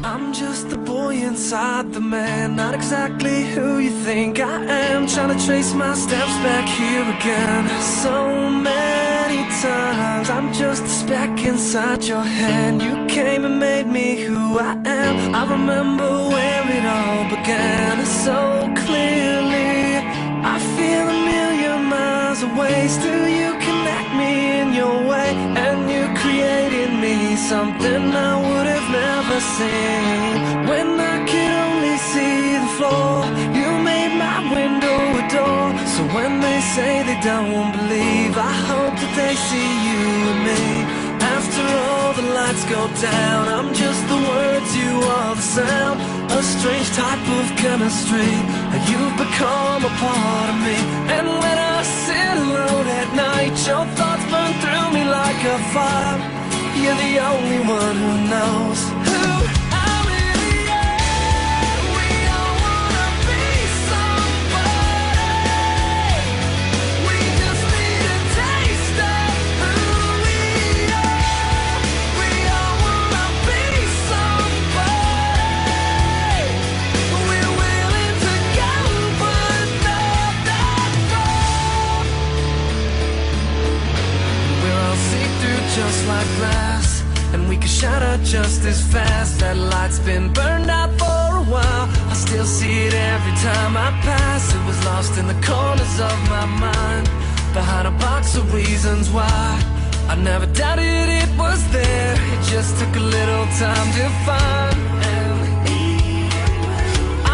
I'm just the boy inside the man, not exactly who you think I am. Trying to trace my steps back here again. So many times I'm just a speck inside your hand. You came and made me who I am. I remember where it all began so clearly. I feel a million miles away. Still you connect me in your way, and you created me something I would have never seen. When I could only see the floor, you made my window a door. So when they say they don't believe, I hope that they see you and me. After all the lights go down, I'm just the words, you are the sound. A strange type of chemistry, you've become a part of me. And when I sit alone at night, your thoughts burn through me like a fire. You're the only one who knows who I really am. We all wanna be somebody. We just need a taste of who we are. We all wanna be somebody. We're willing to go, but not that far. We're all see-through just like glass, and we can shatter just as fast. That light's been burned out for a while. I still see it every time I pass. It was lost in the corners of my mind, behind a box of reasons why. I never doubted it was there. It just took a little time to find. And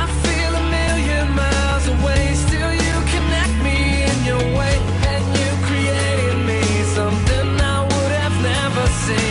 I feel a million miles away. Still you connect me in your way, and you created me something I would have never seen.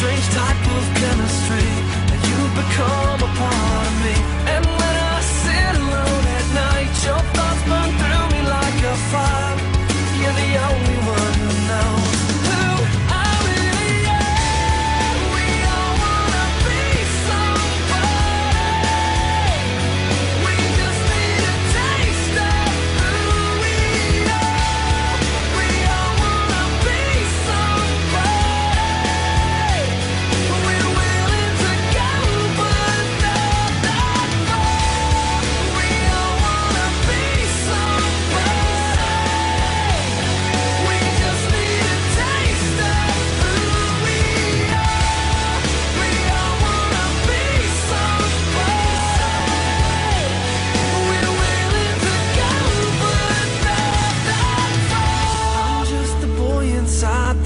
Strange type of chemistry, and you've become a part of me. And when I sit alone at night, your thoughts burn through me like a fire. You're the only one who knows who I really am. We all wanna be somebody. We just need a taste of who we are. We all wanna be somebody.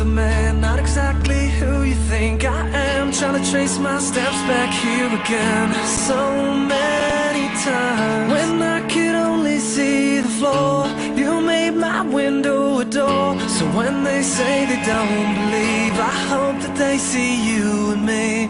Man, not exactly who you think I am. Trying to trace my steps back here again so many times. When I could only see the floor, you made my window a door. So when they say they don't believe, I hope that they see you and me.